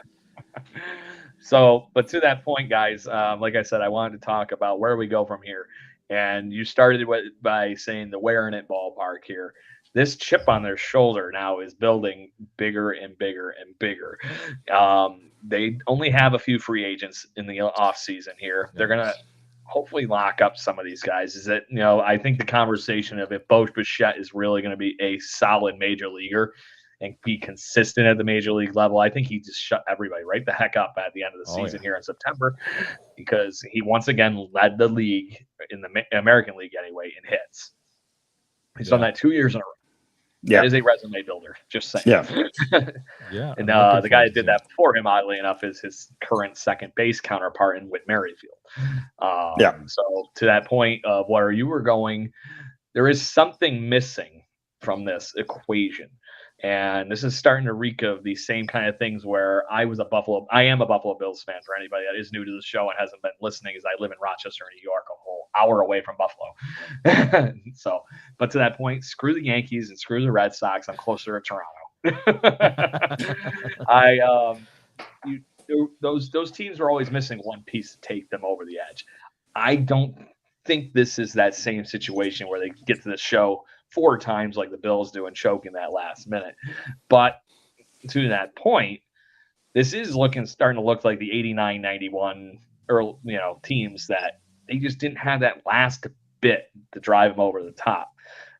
So, but to that point, guys, like I said, I wanted to talk about where we go from here. And you started by saying the wearing it ballpark here. This chip on their shoulder now is building bigger and bigger and bigger. They only have a few free agents in the off season here. They're going to hopefully lock up some of these guys. I think the conversation of if Bo Bichette is really going to be a solid major leaguer and be consistent at the major league level, I think he just shut everybody right the heck up at the end of the season here in September, because he once again led the league in the American League anyway in hits. He's done that 2 years in a row. Yeah. That is a resume builder. Just saying. Yeah. Yeah. And I'm looking the guy forward that to did seeing that before him, oddly enough, is his current second base counterpart in Whit Merrifield. Yeah. So to that point of where you were going, there is something missing from this equation. And this is starting to reek of these same kind of things where I am a Buffalo Bills fan for anybody that is new to the show and hasn't been listening, as I live in Rochester, New York, a whole hour away from Buffalo. So, but to that point, screw the Yankees and screw the Red Sox. I'm closer to Toronto. Those teams are always missing one piece to take them over the edge. I don't think this is that same situation where they get to the show 4 times like the Bills do and choke in that last minute. But to that point, this is starting to look like the 89, 91 teams that they just didn't have that last bit to drive them over the top.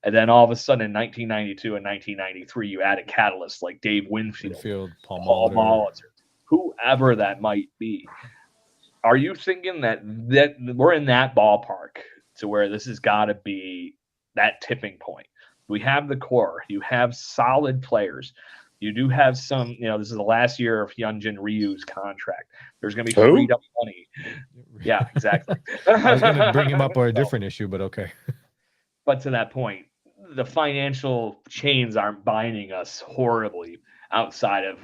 And then all of a sudden in 1992 and 1993, you add a catalyst like Dave Winfield, Paul Molitor, whoever that might be. Are you thinking that we're in that ballpark to where this has got to be that tipping point? We have the core. You have solid players. You do have some, this is the last year of Hyunjin Ryu's contract. There's going to be freed up money. Yeah, exactly. I was going to bring him up on a different issue, but okay. But to that point, the financial chains aren't binding us horribly outside of,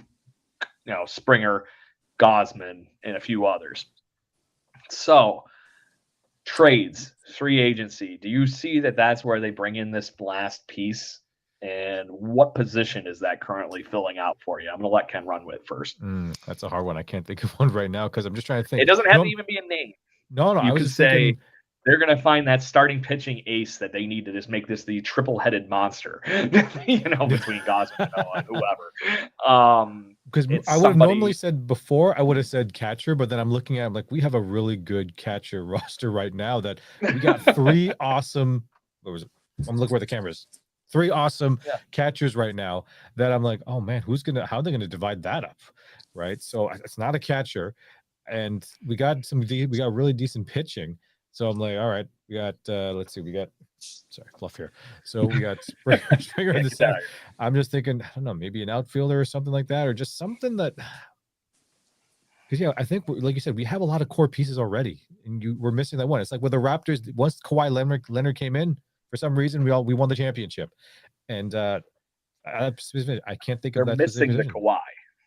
Springer, Gosman, and a few others. So, trades, free agency. Do you see that that's where they bring in this last piece? And what position is that currently filling out for you? I'm going to let Ken run with first. That's a hard one. I can't think of one right now because I'm just trying to think. It doesn't have to even be a name. No. You I was could just say thinking they're going to find that starting pitching ace that they need to just make this the triple-headed monster, between Gosman and whoever. Because I would have normally said before, I would have said catcher, but then I'm looking at like we have a really good catcher roster right now that we got 3 awesome. What was it? I'm looking where the camera is. 3 awesome catchers right now that I'm like, oh man, how are they gonna divide that up, right? So it's not a catcher, and we got really decent pitching. So I'm like, all right, we got let's see, fluff here. So we got Springer in the set. I'm just thinking, I don't know, maybe an outfielder or something like that, or just something that, because I think like you said, we have a lot of core pieces already, and we're missing that one. It's like with the Raptors, once Kawhi Leonard came in, for some reason we won the championship, and I can't think of that. They're missing the Kawhi.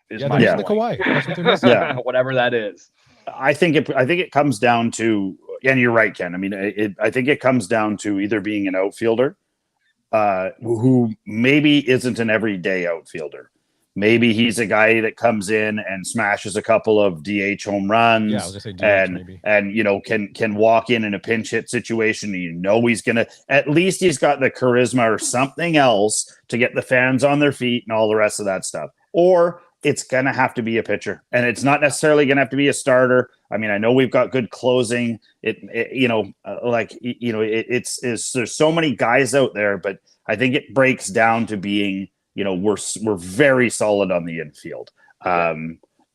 They're missing the Kawhi. That's what they're missing. Whatever that is. I think it comes down to, and you're right, Ken. I mean, I think it comes down to either being an outfielder who maybe isn't an everyday outfielder. Maybe he's a guy that comes in and smashes a couple of DH home runs. Yeah, I was gonna say DH maybe. And can walk in a pinch hit situation. He's gonna, at least he's got the charisma or something else to get the fans on their feet and all the rest of that stuff. Or it's gonna have to be a pitcher, and it's not necessarily gonna have to be a starter. I mean, I know we've got good closing. There's so many guys out there, but I think it breaks down to being, we're very solid on the infield.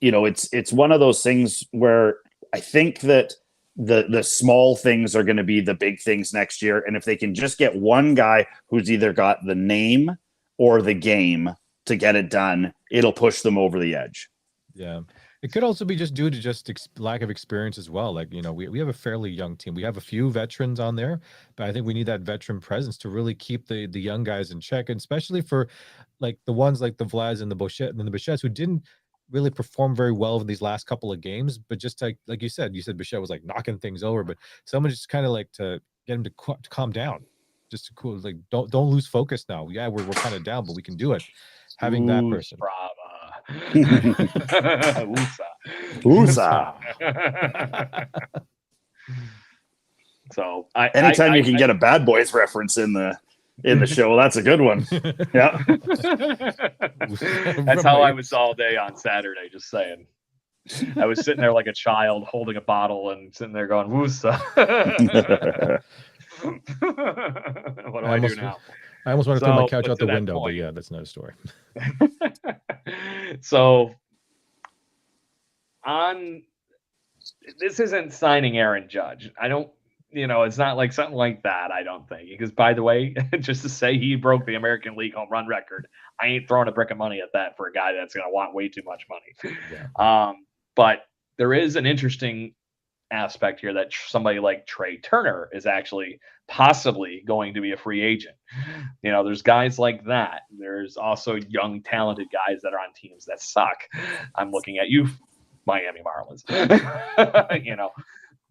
It's one of those things where I think that the small things are going to be the big things next year, and if they can just get one guy who's either got the name or the game to get it done, it'll push them over the edge. Yeah. It could also be just due to just lack of experience as well. Like, we have a fairly young team. We have a few veterans on there, but I think we need that veteran presence to really keep the young guys in check, and especially for like the ones like the Vlads and the Bichettes who didn't really perform very well in these last couple of games, but just like you said Bichette was like knocking things over, but someone just kind of like to get him to calm down, just to cool, like don't lose focus now. Yeah, we're kind of down, but we can do it. Having that person. Woosah. So anytime you can get a Bad Boys reference in the show, that's a good one. Yeah. That's how I was all day on Saturday, just saying. I was sitting there like a child holding a bottle and sitting there going, woosah. What do I do now? I almost want to throw my couch out the window, but yeah, that's another story. So this isn't signing Aaron Judge. I don't it's not like something like that, I don't think. Because, by the way, just to say he broke the American League home run record, I ain't throwing a brick of money at that for a guy that's going to want way too much money. Yeah. But there is an interesting aspect here that somebody like Trey Turner is actually possibly going to be a free agent. There's guys like that. There's also young, talented guys that are on teams that suck. I'm looking at you, Miami Marlins.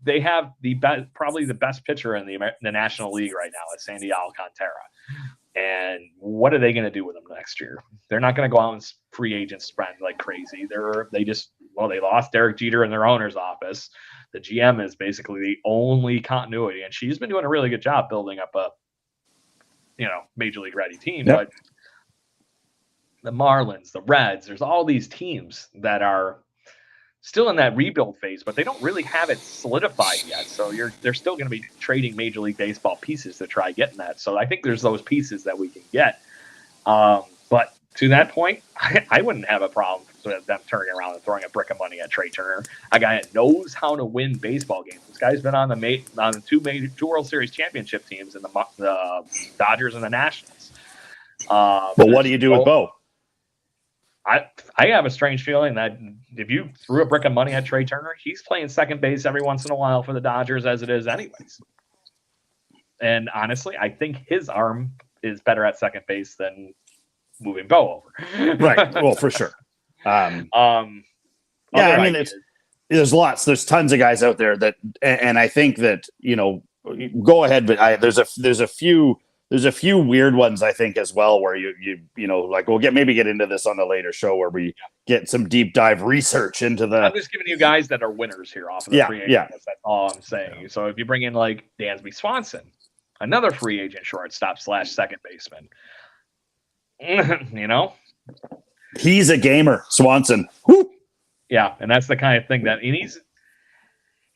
They have probably the best pitcher in the National League right now is Sandy Alcantara. And what are they going to do with him next year? They're not going to go out and free agent spend like crazy. They lost Derek Jeter in their owner's office. The GM is basically the only continuity, and she's been doing a really good job building up a, major league ready team. Yep. But the Marlins, the Reds, there's all these teams that are still in that rebuild phase, but they don't really have it solidified yet. So they're still going to be trading Major League Baseball pieces to try getting that. So I think there's those pieces that we can get. But to that point, I wouldn't have a problem with them turning around and throwing a brick of money at Trey Turner, a guy that knows how to win baseball games. This guy's been on the two World Series championship teams in the Dodgers and the Nationals. But what do you do with Bo? I have a strange feeling that if you threw a brick of money at Trey Turner, he's playing second base every once in a while for the Dodgers as it is anyways. And honestly, I think his arm is better at second base than moving Bo over. Right. Well, for sure. There's tons of guys out there that, and I think that, go ahead, but there's a few weird ones, I think, as well, where like we'll get into this on the later show where we get some deep dive research into the. I'm just giving you guys that are winners here off of the free agent. Yeah. That's all I'm saying. Yeah. So if you bring in like Dansby Swanson, another free agent shortstop / second baseman, he's a gamer, Swanson. Woo! Yeah, and that's the kind of thing that, and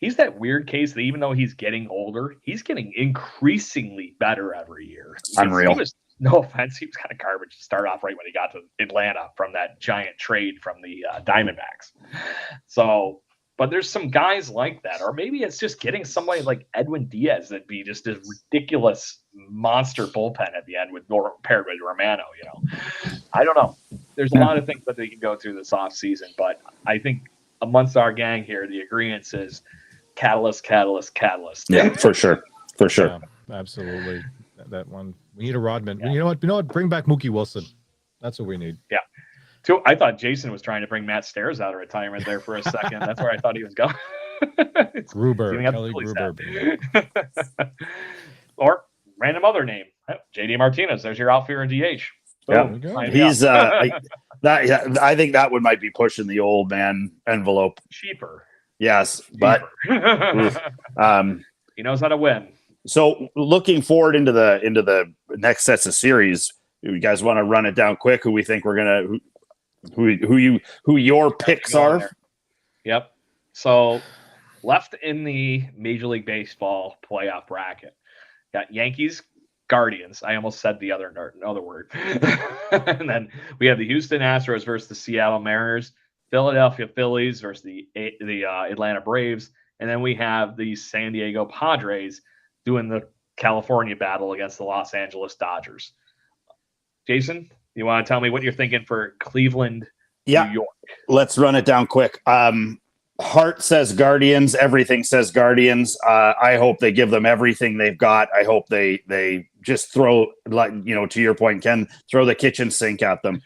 he's that weird case that even though he's getting older, he's getting increasingly better every year. Unreal. No offense, he was kind of garbage to start off right when he got to Atlanta from that giant trade from the Diamondbacks. So, but there's some guys like that, or maybe it's just getting somebody like Edwin Diaz that'd be just a ridiculous monster bullpen at the end paired with Romano. I don't know. There's a lot of things that they can go through this off season, but I think amongst our gang here, the agreement is catalyst. Yeah, for sure. Yeah, absolutely. That one. We need a Rodman. Yeah. You know what? Bring back Mookie Wilson. That's what we need. Yeah. I thought Jason was trying to bring Matt Stairs out of retirement there for a second. That's where I thought he was going. Kelly Gruber. Or random other name. JD Martinez. There's your outfielder DH. Yeah, he's I think that one might be pushing the old man envelope. Cheaper. Yes, but he knows how to win. So looking forward into the next sets of series, you guys want to run it down quick? Who we think we're gonna who your picks are? There. Yep. So left in the Major League Baseball playoff bracket, got Yankees, Guardians. I almost said the other word. And then we have the Houston Astros versus the Seattle Mariners, Philadelphia Phillies versus the Atlanta Braves, and then we have the San Diego Padres doing the California battle against the Los Angeles Dodgers. Jason, you want to tell me what you're thinking for Cleveland, New York? Let's run it down quick. Heart says Guardians. Everything says Guardians. I hope they give them everything they've got. I hope they just throw, to your point, Ken, throw the kitchen sink at them.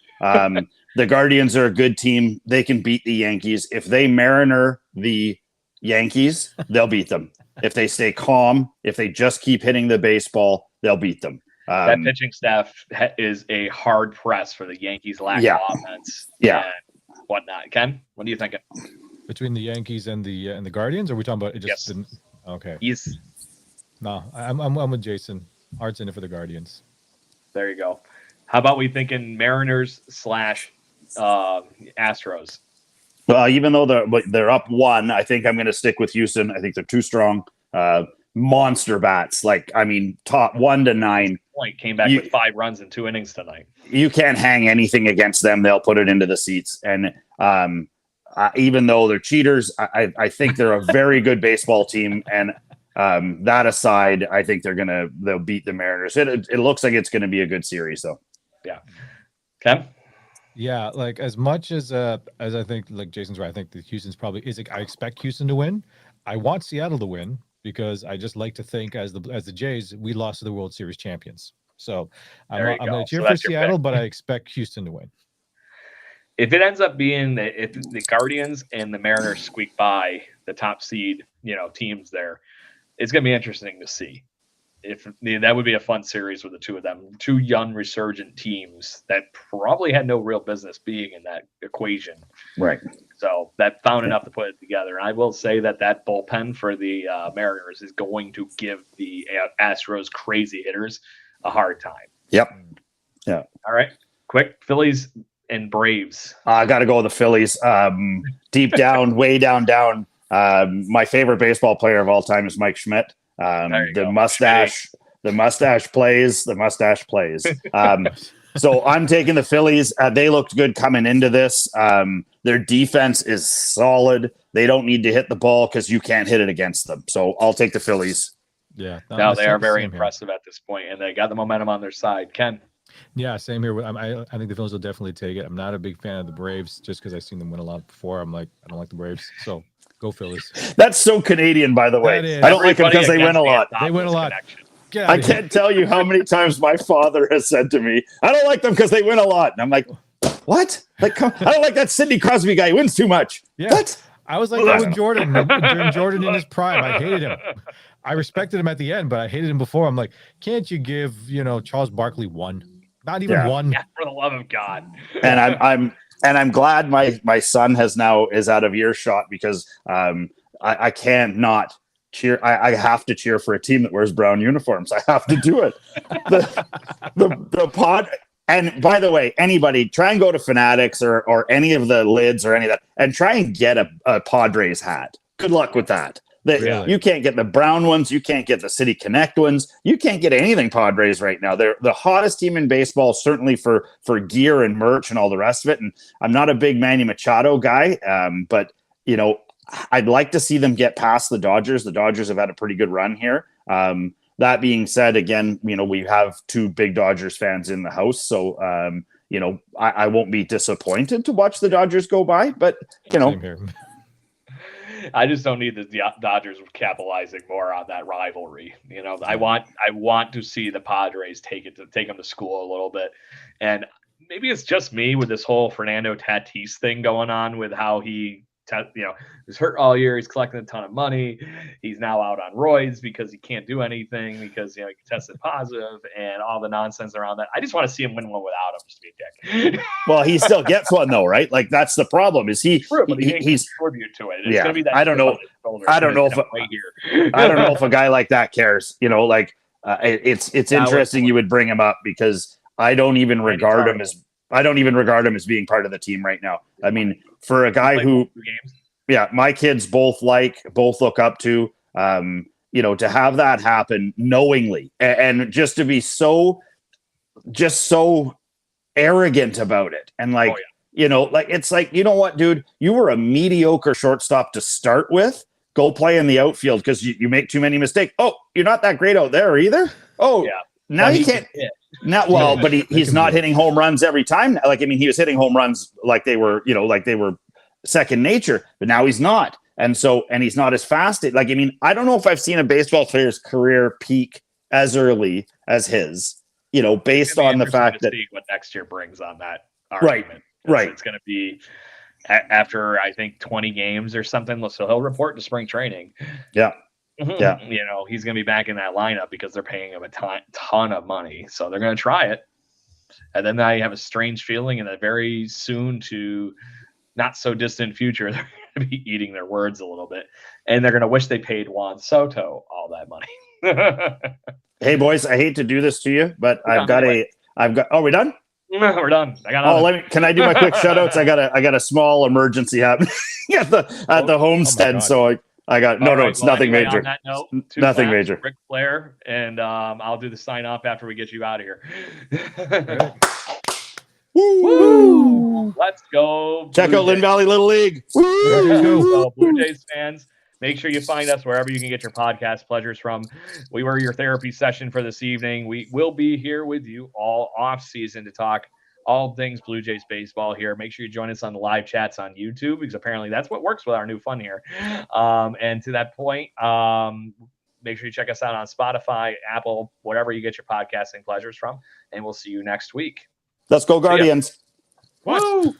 The Guardians are a good team. They can beat the Yankees. If they Mariner the Yankees, they'll beat them. If they stay calm, if they just keep hitting the baseball, they'll beat them. That pitching staff is a hard press for the Yankees' lack of offense. Yeah. And whatnot. Ken, what are you thinking? Between the Yankees and the Guardians, or are we talking about it? Just didn't. Okay. Yes. No, I'm with Jason. Heart's in it for the Guardians. There you go. How about we thinking Mariners / Astros? Well, even though they're up 1, I think I'm going to stick with Houston. I think they're too strong. Monster bats, top 1 to 9. Point came back with 5 runs in 2 innings tonight. You can't hang anything against them. They'll put it into the seats. And even though they're cheaters, I think they're a very good baseball team. And That aside, I think they'll beat the Mariners. It looks like it's going to be a good series, though. Yeah. Ken? Yeah, like as much as I think, like Jason's right, I think that Houston's probably is. I expect Houston to win. I want Seattle to win because I just like to think as the Jays, we lost to the World Series champions. So I'm going to cheer for Seattle, but I expect Houston to win. If it ends up being if the Guardians and the Mariners squeak by the top seed, teams there, it's going to be interesting to see. If that would be a fun series with the two of them, two young resurgent teams that probably had no real business being in that equation. Right. So that found enough to put it together. And I will say that bullpen for the Mariners is going to give the Astros crazy hitters a hard time. Yep. Yeah. All right. Quick, Phillies and Braves. I got to go with the Phillies. Deep down, way down. My favorite baseball player of all time is Mike Schmidt. The mustache plays. So I'm taking the Phillies. They looked good coming into this. Their defense is solid. They don't need to hit the ball because you can't hit it against them. So I'll take the Phillies. Yeah. No, they are very impressive at this point, and they got the momentum on their side. Ken? Yeah, same here. I think the Phillies will definitely take it. I'm not a big fan of the Braves just because I've seen them win a lot before. I'm like, I don't like the Braves. So go Phillies. That's so Canadian, by the way. I don't like them because they win a lot. They win a lot. I can't tell you how many times my father has said to me, I don't like them because they win a lot. And I'm like, what? Like, I don't like that Sidney Crosby guy. He wins too much. Yeah. What? I was like that with Jordan during Jordan in his prime. I hated him. I respected him at the end, but I hated him before. I'm like, can't you give, Charles Barkley one? Not even one. Yeah, for the love of God. And I'm glad my son is out of earshot because I can't not cheer. I have to cheer for a team that wears brown uniforms. I have to do it. The pod. And by the way, anybody try and go to Fanatics or any of the lids or any of that and try and get a Padres hat. Good luck with that. You can't get the brown ones. You can't get the City Connect ones. You can't get anything Padres right now. They're the hottest team in baseball, certainly for gear and merch and all the rest of it. And I'm not a big Manny Machado guy, but I'd like to see them get past the Dodgers. The Dodgers have had a pretty good run here. That being said, again, we have two big Dodgers fans in the house, so I won't be disappointed to watch the Dodgers go by. But Same here. I just don't need the Dodgers capitalizing more on that rivalry. I want to see the Padres take them to school a little bit, and maybe it's just me with this whole Fernando Tatis thing going on with how he. He's hurt all year. He's collecting a ton of money. He's now out on roids because he can't do anything because he tested positive and all the nonsense around that. I just want to see him win one without him, just to be a dick. Well, he still gets one though, right? Like that's the problem. Is he's contribute to it? It's gonna be that I don't know. I don't know if a guy like that cares. It's interesting you would bring him up because I don't even regard him as being part of the team right now. I mean, for a guy who, my kids both look up to, to have that happen knowingly and just to be so arrogant about it. And it's like, you know what, dude, you were a mediocre shortstop to start with. Go play in the outfield because you make too many mistakes. Oh, you're not that great out there either. Oh, yeah. Now you can't. But he's not hitting home runs every time. He was hitting home runs like they were second nature, but now he's not. And he's not as fast. I don't know if I've seen a baseball player's career peak as early as his, based on the fact that what next year brings on that argument. Right. It's going to be after, I think, 20 games or something. So he'll report to spring training. Yeah. Yeah. He's going to be back in that lineup because they're paying him a ton of money. So they're going to try it. And then I have a strange feeling in a very soon to not so distant future, they're going to be eating their words a little bit. And they're going to wish they paid Juan Soto all that money. Hey, boys, I hate to do this to you, but are we done? We're done. I got can I do my quick shout outs? I got a small emergency happening at the homestead. So it's nothing major. Nothing major. Ric Flair, and I'll do the sign off after we get you out of here. Woo! Let's go. Check out Lynn Valley Little League. So, Blue Jays fans, Make sure you find us wherever you can get your podcast pleasures from. We were your therapy session for this evening. We will be here with you all off season to talk all things Blue Jays baseball here. Make sure you join us on the live chats on YouTube, because apparently that's what works with our new fun here. And to that point, make sure you check us out on Spotify, Apple, whatever you get your podcasting pleasures from. And we'll see you next week. Let's go, Guardians. Woo!